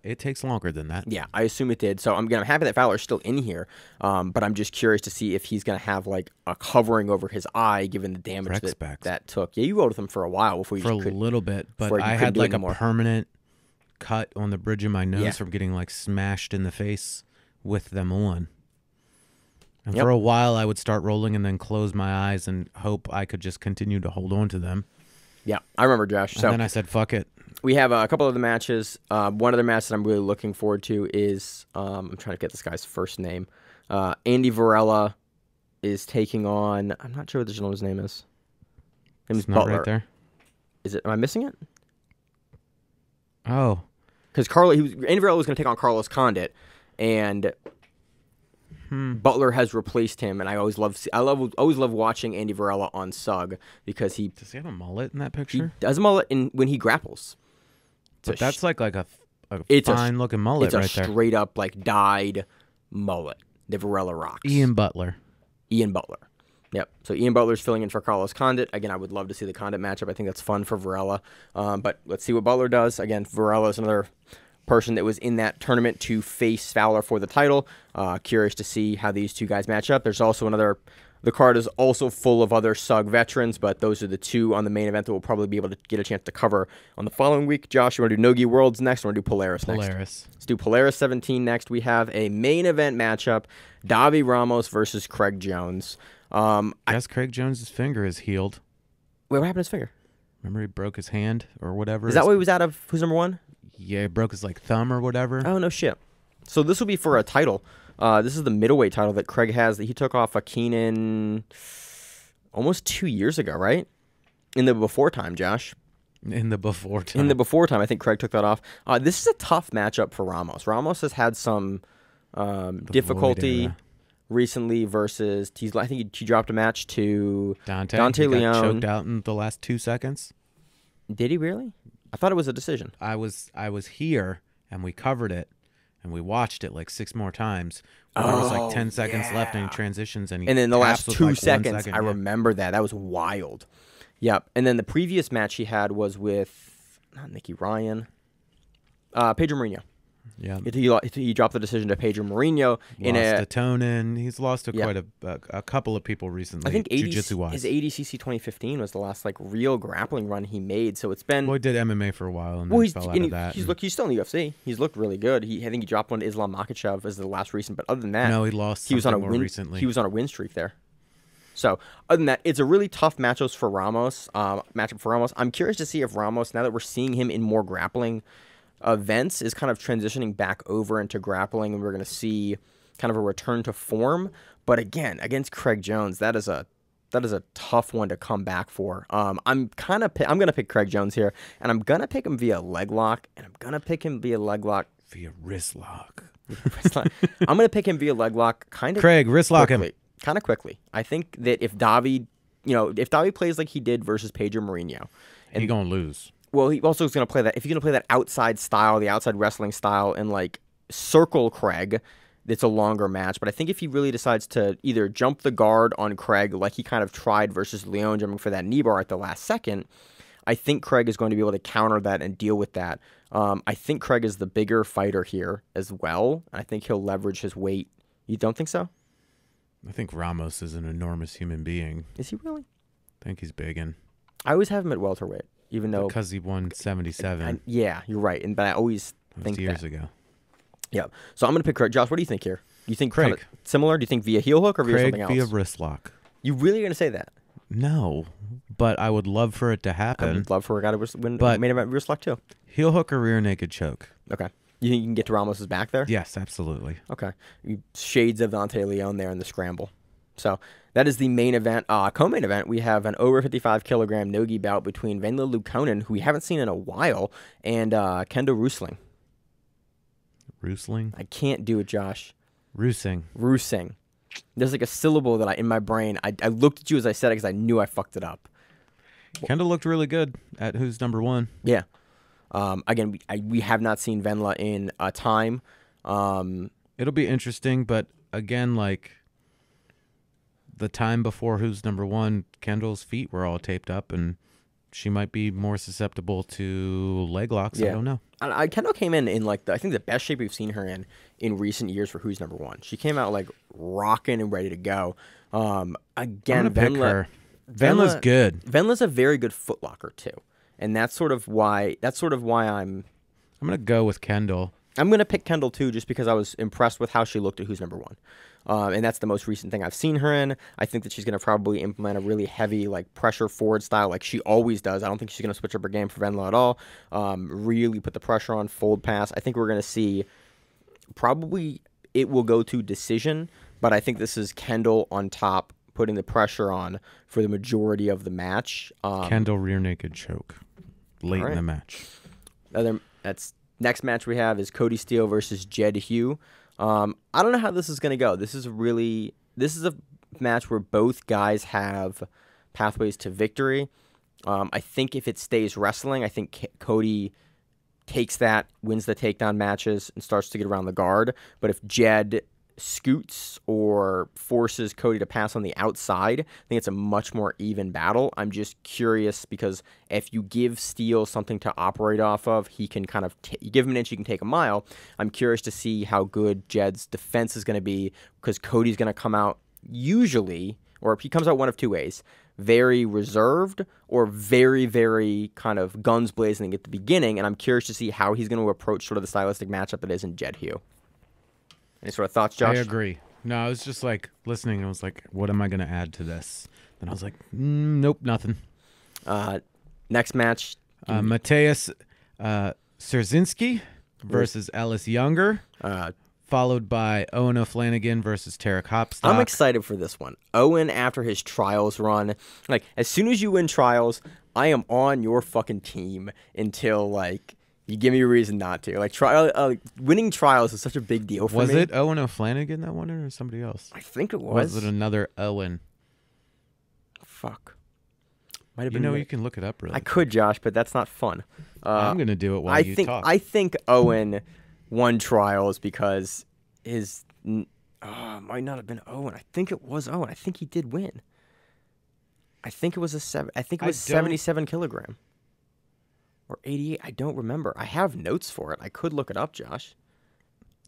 It takes longer than that. Yeah, I assume it did. So I'm happy that Fowler's still in here, but I'm just curious to see if he's going to have like a covering over his eye given the damage that took. Yeah, you rode with him for a while before you for a little bit, but I had like a permanent cut on the bridge of my nose from getting like smashed in the face with them on. And for a while, I would start rolling and then close my eyes and hope I could just continue to hold on to them. Yeah, I remember, Josh. And then I said, fuck it. We have a couple of the matches. One other match that I'm really looking forward to is, I'm trying to get this guy's first name. Andy Varela is taking on, I'm not sure what the gentleman's name is. It's not Butler. Right there. Is it? Am I missing it? Oh. Because Andy Varela was going to take on Carlos Condit, and Butler has replaced him, and I always love watching Andy Varela on SUG because does he have a mullet in that picture? He does a mullet when he grapples. But that's like a fine looking mullet right there. It's a straight up like dyed mullet. The Varela rocks. Ian Butler. Yep. So Ian Butler's filling in for Carlos Condit. Again, I would love to see the Condit matchup. I think that's fun for Varela. But let's see what Butler does. Again, Varela is another person that was in that tournament to face Fowler for the title. Curious to see how these two guys match up. There's also the card is also full of other SUG veterans, but those are the two on the main event that we'll probably be able to get a chance to cover on the following week. Josh, you want to do No-Gi Worlds next? Or want to do Polaris next? Let's do Polaris 17 next. We have a main event matchup, Davi Ramos versus Craig Jones. Yes, Craig Jones' finger is healed. Wait, what happened to his finger? Remember he broke his hand or whatever? Is that why he was out of who's number one? Yeah, he broke his like thumb or whatever. Oh, no shit. So this will be for a title. This is the middleweight title that Craig has that he took off a Keenan almost 2 years ago, right? In the before time, Josh. In the before time. In the before time, I think Craig took that off. This is a tough matchup for Ramos. Ramos has had some difficulty recently versus I think he dropped a match to Dante Leon. Got choked out in the last 2 seconds. Did he really? I thought it was a decision. I was here and we covered it and we watched it like 6 more times. There was like 10 seconds left and he transitions and then the last 2 seconds, I remember that. That was wild. Yep. And then the previous match he had was with not Nikki Ryan, Pedro Mourinho. Yeah. He dropped the decision to Pedro Mourinho. Lost to Tonin. He's lost to quite a couple of people recently. I think jiu-jitsu-wise. his ADCC 2015 was the last like real grappling run he made. So it's been. Well, he did MMA for a while and then fell out of that. He's still in the UFC. He's looked really good. I think he dropped one to Islam Makhachev as the last recent. But other than that, no, he lost. He was on a more recently. He was on a win streak there. So other than that, it's a really tough matchup for Ramos. I'm curious to see if Ramos, now that we're seeing him in more grappling events, is kind of transitioning back over into grappling, and we're going to see kind of a return to form. But again, against Craig Jones, that is a tough one to come back for. I'm going to pick Craig Jones here, and I'm going to pick him via leg lock, and I'm going to pick him via leg lock. Via wrist lock. I'm going to pick him via leg lock kind of Craig, wrist lock him. Kind of quickly. I think that if Davi plays like he did versus Pedro Mourinho, and he's going to lose. Well, he also is going to play that. If you're going to play that outside style, the outside wrestling style, and like circle Craig, it's a longer match. But I think if he really decides to either jump the guard on Craig, like he kind of tried versus Leon, jumping for that Kneebar at the last second, I think Craig is going to be able to counter that and deal with that. I think Craig is the bigger fighter here as well. I think he'll leverage his weight. You don't think so? I think Ramos is an enormous human being. Is he really? I think he's big, and I always have him at welterweight, even though because he won 77. Yeah, you're right, but I always think years ago. Yeah, so I'm gonna pick Craig. Josh, what do you think here? You think Craig kind of similar? Do you think via heel hook or via something else? Via wrist lock. You really gonna say that? No, but I would love for it to happen. I would love for a guy to win main event wrist lock too. Heel hook or rear naked choke. Okay. You think you can get to Ramos's back there? Yes, absolutely. Okay. Shades of Dante Leon there in the scramble. So that is the main event. Co-main event, we have an over 55 kilogram no-gi bout between Venla Lukonen, who we haven't seen in a while, and Kendo Rusling. Rusling? I can't do it, Josh. Rusing. There's like a syllable that in my brain, I looked at you as I said it because I knew I fucked it up. Kendo looked really good at who's number one. Yeah. Again, we have not seen Venla in a time. It'll be interesting, but again, like the time before who's number one, Kendall's feet were all taped up, and she might be more susceptible to leg locks. Yeah. I don't know. Kendall came in like I think the best shape we've seen her in recent years for who's number one. She came out like rocking and ready to go. Again, Venla's good. Venla's a very good footlocker too. And that's sort of why I'm going to go with Kendall. I'm going to pick Kendall too, just because I was impressed with how she looked at who's number one. And that's the most recent thing I've seen her in. I think that she's going to probably implement a really heavy like pressure forward style like she always does. I don't think she's going to switch up her game for Venla at all. Really put the pressure on, fold pass. I think we're going to see probably it will go to decision, but I think this is Kendall on top, putting the pressure on for the majority of the match. Kendall rear naked choke late in the match. Next match we have is Cody Steele versus Jed Hugh. I don't know how this is going to go. This is a match where both guys have pathways to victory. I think if it stays wrestling, I think Cody takes that, wins the takedown matches, and starts to get around the guard. But if Jed scoots or forces Cody to pass on the outside, I think it's a much more even battle. I'm just curious because if you give Steele something to operate off of, he can kind of you give him an inch, he can take a mile. I'm curious to see how good Jed's defense is going to be because Cody's going to come out usually, or he comes out one of two ways, very reserved or very, very kind of guns blazing at the beginning, and I'm curious to see how he's going to approach sort of the stylistic matchup that is in Jed Hugh. Any sort of thoughts, Josh? I agree. No, I was just like listening, and I was like, what am I going to add to this? And I was like, nope, nothing. Next match. Mateus Szerzynski versus Ellis Younger, followed by Owen O'Flanagan versus Tarek Hopstock. I'm excited for this one. Owen, after his trials run, like as soon as you win trials, I am on your fucking team until like you give me a reason not to. Like winning trials is such a big deal for me. Was it Owen O'Flanagan that won it or somebody else? I think it was. Was it another Owen? Fuck. Might have been. You can look it up really. I could, Josh, but that's not fun. I'm going to do it while you talk. I think Owen won trials because his might not have been Owen. I think it was Owen. I think he did win. I think it was 77 kilogram. Or 88. I don't remember. I have notes for it. I could look it up, Josh.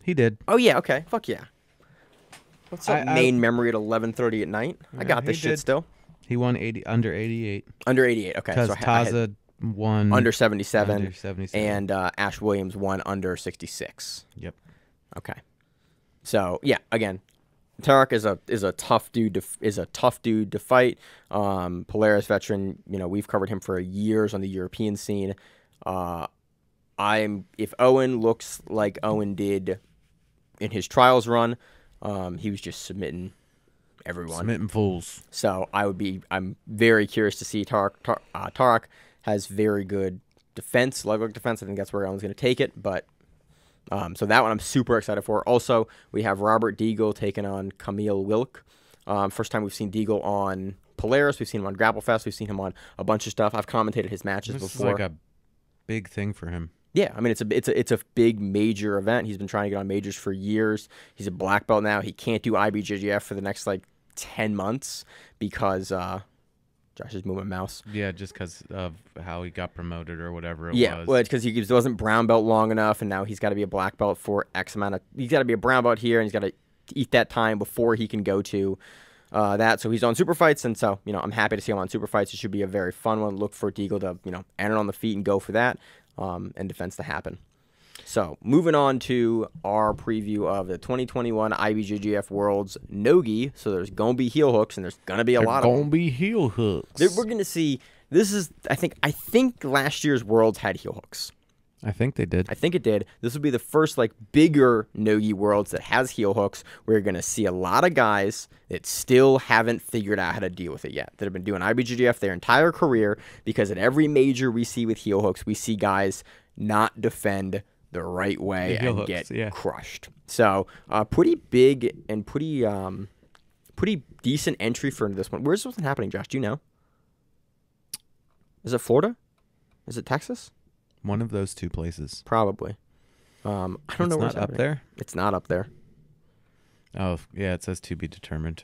He did. Oh, yeah. Okay. Fuck yeah. What's up, Maine memory at 11:30 at night? I got this shit still. He won under 88. Under 88. Okay. Because Taza won under 77. Under 77. And Ash Williams won under 66. Yep. Okay. So, yeah, again, Tarek is a tough dude to fight. Polaris veteran, we've covered him for years on the European scene. If Owen looks like Owen did in his trials run, he was just submitting everyone. Submitting fools. So I'm very curious to see Tarek has very good defense, leg work defense. I think that's where Owen's going to take it, but so that one I'm super excited for. Also, we have Robert Deagle taking on Camille Wilk. First time we've seen Deagle on Polaris. We've seen him on Grapple Fest. We've seen him on a bunch of stuff. I've commentated his matches before. This is like a big thing for him. Yeah, I mean it's a big major event. He's been trying to get on majors for years. He's a black belt now. He can't do IBJJF for the next 10 months because Josh is moving mouse. Yeah, just because of how he got promoted or whatever it was. Yeah, well, it's because he wasn't brown belt long enough, and now he's got to be a black belt for X amount of. He's got to be a brown belt here, and he's got to eat that time before he can go to that. So he's on super fights, and so I'm happy to see him on super fights. It should be a very fun one. Look for Deagle to enter on the feet and go for that, and defense to happen. So moving on to our preview of the 2021 IBJJF Worlds No-Gi. So there's gonna be heel hooks, and there's gonna be a lot of them. Gonna be heel hooks. We're gonna see. This is I think last year's Worlds had heel hooks. I think they did. I think it did. This will be the first bigger No-Gi Worlds that has heel hooks. We're gonna see a lot of guys that still haven't figured out how to deal with it yet. That have been doing IBJJF their entire career, because at every major we see with heel hooks, we see guys not defend the right way and get crushed. So pretty big and pretty decent entry for this one. Where's this one happening, Josh? Do you know? Is it Florida? Is it Texas? One of those two places. Probably. I don't know where it's up there. It's not up there. Oh yeah, it says to be determined.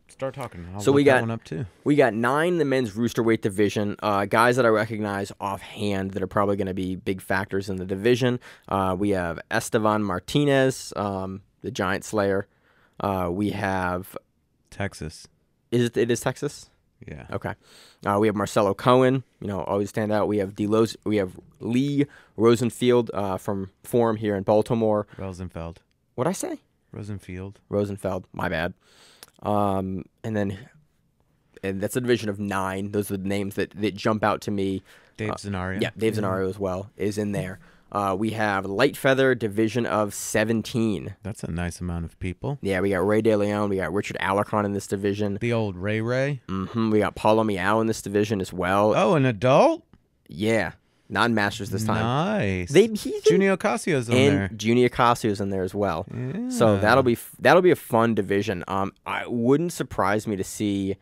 Start talking. So we got that one up too. We got 9 in the men's rooster weight division. Guys that I recognize offhand that are probably going to be big factors in the division. We have Estevan Martinez, the Giant Slayer. We have Texas. It is Texas? Yeah. Okay. We have Marcelo Cohen. Always stand out. We have We have Lee Rosenfield from Forum here in Baltimore. Rosenfeld. What'd I say? Rosenfeld. My bad. And that's a division of 9. Those are the names that jump out to me. Dave Zenario. Yeah, Dave Zenario as well is in there. We have Light Feather division of 17. That's a nice amount of people. Yeah, we got Ray De Leon. We got Richard Alarcon in this division. The old Ray. Mm-hmm. We got Paulo Miao in this division as well. Oh, an adult? Yeah. Not in Masters this time. Nice. Junior Ocasio's in there. Junior Ocasio's in there as well. Yeah. So that'll be a fun division. I wouldn't surprise me to see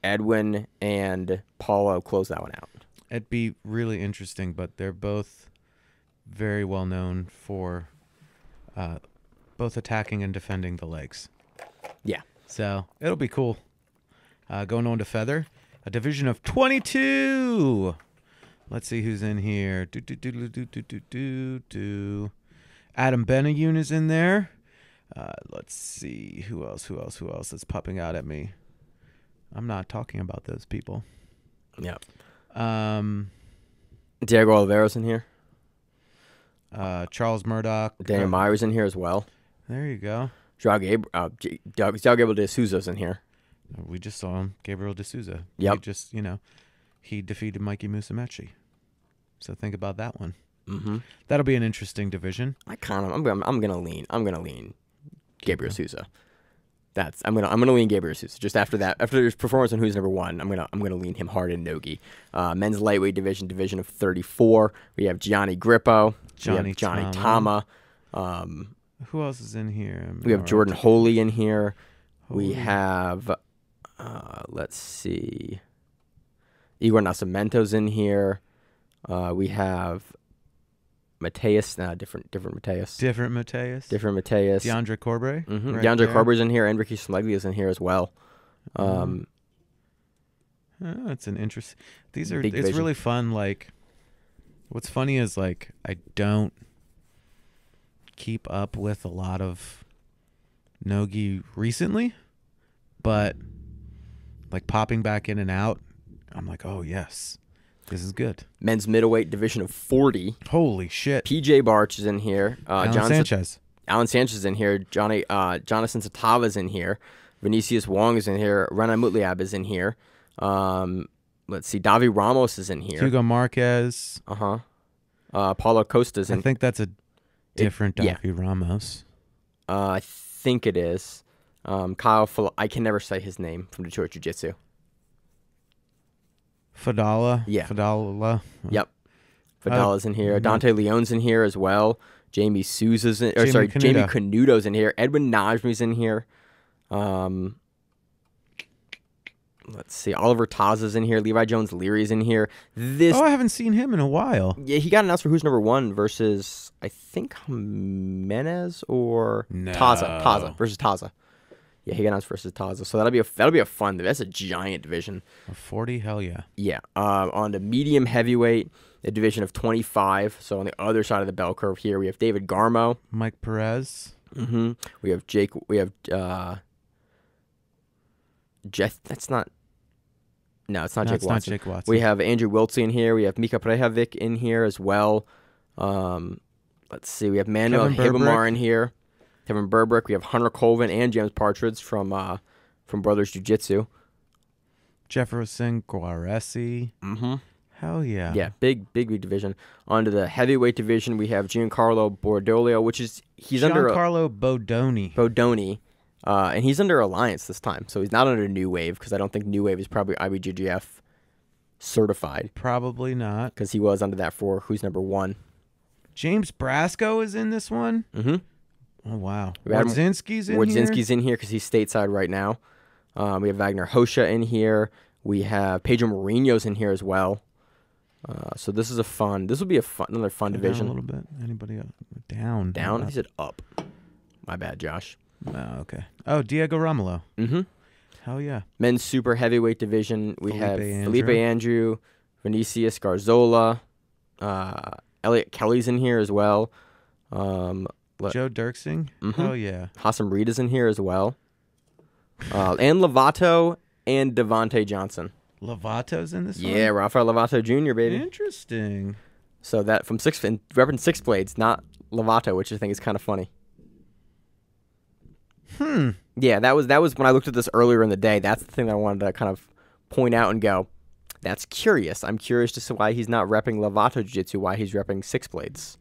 Edwin and Paulo close that one out. It'd be really interesting, but they're both very well known for both attacking and defending the legs. Yeah. So it'll be cool. Going on to Feather, a division of 22. Let's see who's in here. Adam Benayoun is in there. Let's see who else is popping out at me. I'm not talking about those people. Yeah. Diego Oliveira's in here. Charles Murdoch. Daniel Meyer's in here as well. There you go. Gabriel de Souza's in here. We just saw him, Gabriel de Souza. Yep. He defeated Mikey Musumeci. So think about that one. Mm-hmm. That'll be an interesting division. I'm gonna lean Gabriel Souza. I'm gonna lean Gabriel Souza. Just after his performance on Who's Number One, I'm gonna lean him hard in No-Gi. Men's lightweight division of 34. We have Gianni Grippo. Johnny Tama. Who else is in here? We have Jordan Holy in here. We have let's see, Igor Nascimento's in here. We have Mateus, different Mateus. Different Mateus. DeAndre Corbray. Mm-hmm. Right DeAndre Corbray's in here. Enrique Smeglia's in here as well. Oh, it's an interest. These are. Big It's division. really fun. Like, what's funny is like I don't keep up with a lot of no-gi recently, but like popping back in and out, I'm like, oh yes, this is good. Men's middleweight division of 40. Holy shit! PJ Barch is in here. Alan Sanchez. Alan Sanchez is in here. Jonathan Satava is in here. Vinicius Wong is in here. Rana Mutliab is in here. Let's see. Davi Ramos is in here. Hugo Marquez. Paulo Costa's in. I think that's a different Davi Ramos. I think it is. I can never say his name from Detroit Jiu-Jitsu. Fadala. Yeah. Fadala. Yep. Fadala's in here. Dante Leon's in here as well. Jamie Souza's in. Jamie Canuto's in here. Edwin Najmi's in here. Let's see. Oliver Taza's in here. Levi Jones Leary's in here. I haven't seen him in a while. Yeah, he got announced for Who's Number One versus I think Jimenez or Taza versus Taza. Yeah, he got announced versus Taza. So that'll be a fun. That's a giant division. A 40, hell yeah. Yeah. On the medium heavyweight, a division of 25. So on the other side of the bell curve here, we have David Garmo, Mike Perez. Mm-hmm. We have Jake. We have Jeff. That's not. No, it's not Jake Watson. Not Jake Watson. We have Andrew Wiltsey in here. We have Mika Prehavik in here as well. Let's see. We have Manuel Hibamar in here. Kevin Burbrick. We have Hunter Colvin and James Partridge from Brothers Jiu-Jitsu. Jefferson Guaresi. Mm-hmm. Hell yeah. Yeah, big division. On to the heavyweight division, we have Giancarlo Bordolio, which is Giancarlo Bodoni. Bodoni. And he's under Alliance this time, so he's not under New Wave, because I don't think New Wave is probably IBJJF certified. Probably not. Because he was under that for Who's Number One. James Brasco is in this one? Mm-hmm. Oh, wow. Wardzinski's in here? Wardzinski's in here because he's stateside right now. We have Wagner Hosha in here. We have Pedro Mourinho's in here as well. So this will be another fun division. Down a little bit. Anybody up? Down? Down? He said up. My bad, Josh. Oh, okay. Oh, Diego Romulo. Mm-hmm. Hell yeah. Men's super heavyweight division. We have Andrew. Felipe Andrew, Vinicius Garzola, Elliot Kelly's in here as well. Joe Dirksing. Mm-hmm. Hell yeah. Hassan Rita's in here as well. And Lovato and Devontae Johnson. Lovato's in this one? Yeah, Rafael Lovato Jr., baby. Interesting. So that from repping Six Blades, not Lovato, which I think is kind of funny. Yeah, that was when I looked at this earlier in the day. That's the thing that I wanted to kind of point out and go, that's curious. I'm curious to see why he's not repping Lovato Jiu-Jitsu, why he's repping Six Blades.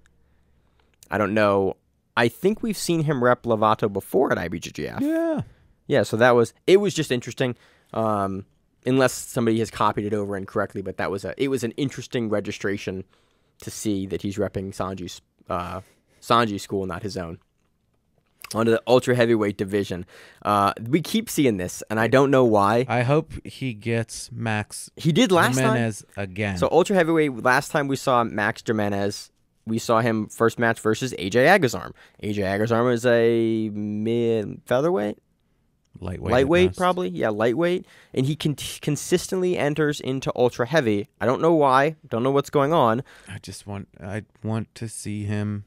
I don't know. I think we've seen him rep Lovato before at IBJJF. Yeah. Yeah, so it was just interesting. Unless somebody has copied it over incorrectly, but it was an interesting registration to see that he's repping Sanji's school, not his own. On to the ultra heavyweight division. We keep seeing this, and I don't know why. I hope he gets Max. He did last Jimenez time again. So ultra heavyweight. Last time we saw Max Jimenez, we saw him first match versus AJ Agazarm. AJ Agazarm is a mid featherweight. Lightweight, probably. Yeah, lightweight. And he consistently enters into ultra heavy. I don't know why. Don't know what's going on. I want to see him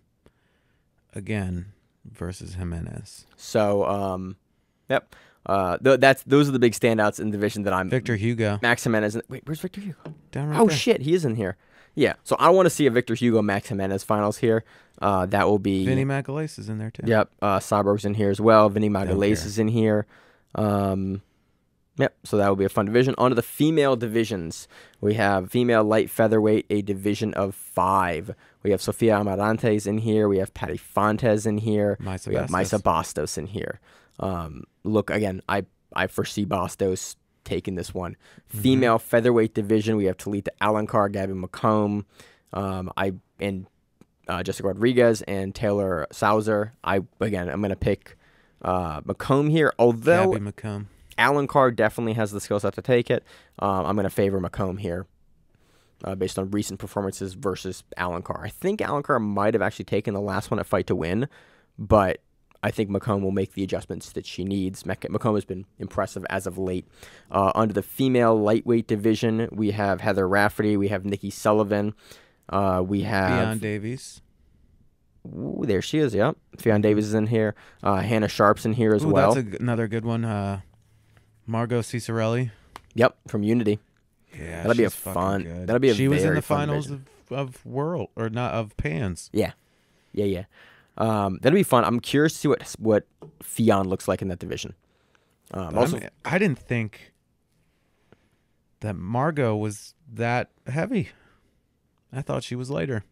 again versus Jimenez. So, yep. Those are the big standouts in the division that I'm. Victor Hugo. Max Jimenez. Wait, where's Victor Hugo? Down right there. Shit, he is in here. Yeah. So I want to see a Victor Hugo Max Jimenez finals here. That will be. Vinny Magalhaes is in there too. Yep. Cyborg's in here as well. Vinny Magalhaes is in here. Yep. So that will be a fun division. On to the female divisions. We have female light featherweight, a division of 5. We have Sofia Amarantes in here. We have Patty Fontes in here. We have Maisa Bastos in here. Look, again, I foresee Bastos taking this one. Mm-hmm. Female featherweight division, we have Talita Alencar, Gabby McComb, Jessica Rodriguez, and Taylor Sauser. I'm going to pick McComb here, although Gabby McComb. Alencar definitely has the skill set to take it. I'm going to favor McComb here based on recent performances versus Alencar. I think Alencar might have actually taken the last one at Fight to Win, but I think Macomb will make the adjustments that she needs. Macomb has been impressive as of late. Under the female lightweight division, we have Heather Rafferty. We have Nikki Sullivan. We have Ffion Davies. Ooh, there she is. Yep, Ffion Davies is in here. Hannah Sharp's in here as well. That's another good one. Margot Cicerelli. Yep, from Unity. Yeah, that'll be a fucking fun. good. That'll be a. She was in the fun finals division. of World or not of Pans. Yeah. That'll be fun. I'm curious to see what Ffion looks like in that division. Also, I didn't think that Margot was that heavy. I thought she was lighter.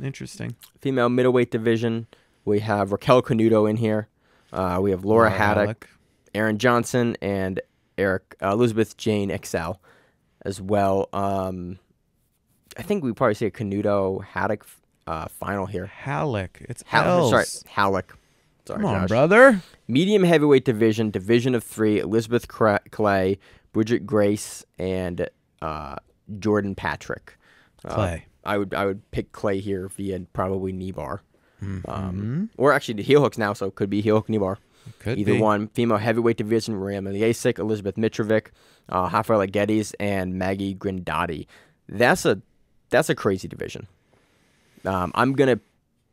Interesting. Female middleweight division, we have Raquel Canuto in here. We have Laura Haddock, Aaron Johnson, and Elizabeth Jane Excel as well. I think we probably see a Canuto Haddock final here. Halleck. It's Sorry, Halleck. Sorry, Come on, Josh. brother. Medium heavyweight division, division of 3, Elizabeth Clay, Bridget Grace, and Jordan Patrick. Clay. I would pick Clay here via probably Kneebar. Or actually the heel hooks now, so it could be heel hook Kneebar. Either one. Female heavyweight division, Maria Miliasic, Elizabeth Mitrovic, Rafaela Geddes, and Maggie Grindotti. That's a crazy division. I'm gonna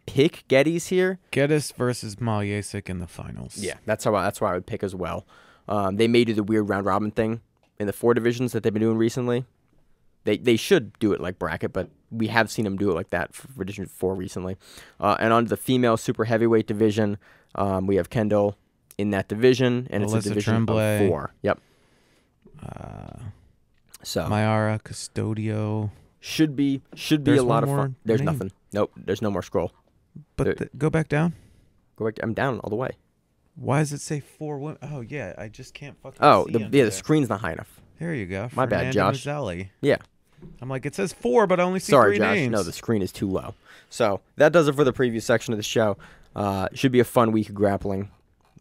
pick Geddes here. Geddes versus Miliasic in the finals. Yeah, that's why I would pick as well. They may do the weird round robin thing in the 4 divisions that they've been doing recently. They should do it like bracket, but we have seen them do it like that for Division 4 recently. And on the female super heavyweight division, we have Kendall in that division, and Alyssa it's a division Tremblay. of 4. Yep. So Mayara Custodio. should be There's a lot of one more fun. There's name. nothing. Nope. There's no more scroll. But go back down. Go back. I'm down all the way. Why does it say 4 women? Oh yeah, I just can't fucking. Oh, see the screen's not high enough. There you go. My bad, Fernanda Josh. Mazzelli. Yeah. I'm like, it says 4, but I only see Sorry, 3 Josh. names. No, the screen is too low. So that does it for the preview section of the show. Should be a fun week of grappling.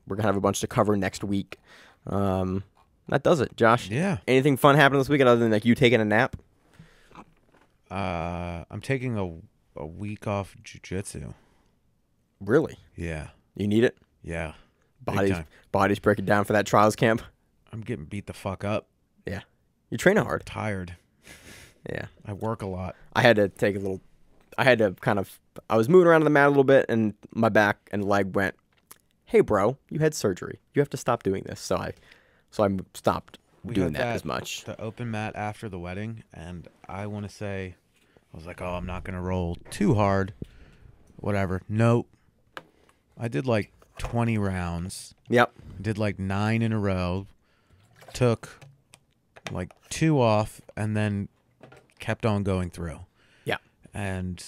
We're gonna have a bunch to cover next week. That does it, Josh. Yeah. Anything fun happened this weekend other than like you taking a nap? I'm taking a week off jiu-jitsu. Really? Yeah. You need it? Yeah. Big time. Bodies breaking down for that trials camp. I'm getting beat the fuck up. Yeah. You're training hard. Tired. Yeah. I work a lot. I had to take a little. I was moving around on the mat a little bit, and my back and leg went, "Hey, bro, you had surgery. You have to stop doing this." So I stopped doing that as much. The open mat after the wedding, and I want to say, I was like, oh, I'm not going to roll too hard. Whatever. Nope. I did like 20 rounds. Yep. Did like 9 in a row. Took like 2 off, and then kept on going through. Yeah. And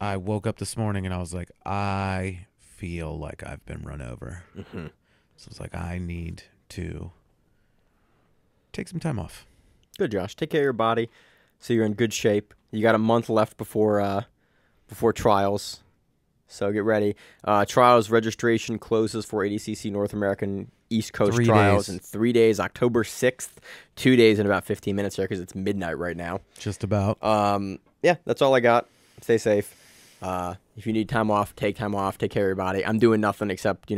I woke up this morning, and I was like, I feel like I've been run over. Mm-hmm. So it's like, I need to take some time off. Good, Josh. Take care of your body so you're in good shape. You got a month left before trials, so get ready. Trials registration closes for ADCC North American East Coast 3 trials days. in 3 days, October 6th. 2 days and about 15 minutes here because it's midnight right now. Just about. Yeah, that's all I got. Stay safe. If you need time off, take time off. Take care of your body. I'm doing nothing except,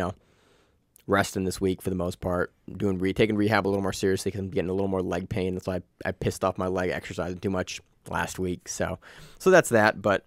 resting this week for the most part. Taking rehab a little more seriously because I'm getting a little more leg pain. That's why I pissed off my leg exercising too much last week. So that's that. But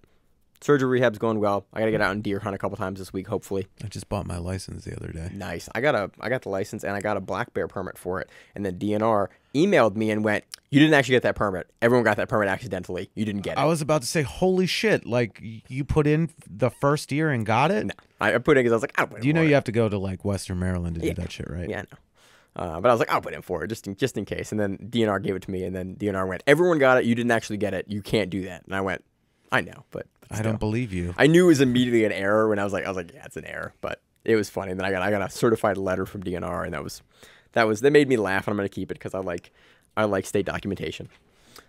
surgery rehab's going well. I gotta get out and deer hunt a couple times this week, hopefully. I just bought my license the other day. Nice. I got the license and I got a black bear permit for it. And then DNR emailed me and went, "You didn't actually get that permit. Everyone got that permit accidentally. You didn't get it." I was about to say, holy shit! Like you put in the first year and got it. No, I put in because I was like, "I'll put in." You know, for you it. have to go to like Western Maryland to do that shit, right? Yeah, I know. But I was like, "I'll put in for it just in case." And then DNR gave it to me, and then DNR went, "Everyone got it. You didn't actually get it. You can't do that." And I went, "I know, but I don't believe you." I knew it was immediately an error when I was like, "Yeah, it's an error." But it was funny. And then I got a certified letter from DNR, and that made me laugh, and I'm gonna keep it because I like state documentation.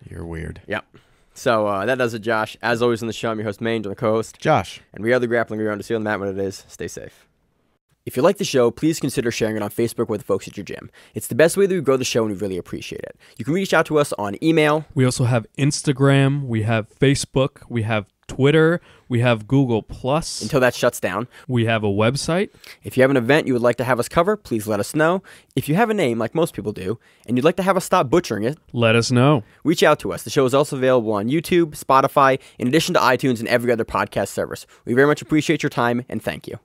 You're weird. Yep. So that does it, Josh. As always on the show, I'm your host, Maine, the co-host. Josh. And we are the Grappling Rewind. To see on the mat what it is. Stay safe. If you like the show, please consider sharing it on Facebook with the folks at your gym. It's the best way that we grow the show, and we really appreciate it. You can reach out to us on email. We also have Instagram. We have Facebook. We have Twitter. We have Google+. Until that shuts down. We have a website. If you have an event you would like to have us cover, please let us know. If you have a name, like most people do, and you'd like to have us stop butchering it, let us know. Reach out to us. The show is also available on YouTube, Spotify, in addition to iTunes and every other podcast service. We very much appreciate your time, and thank you.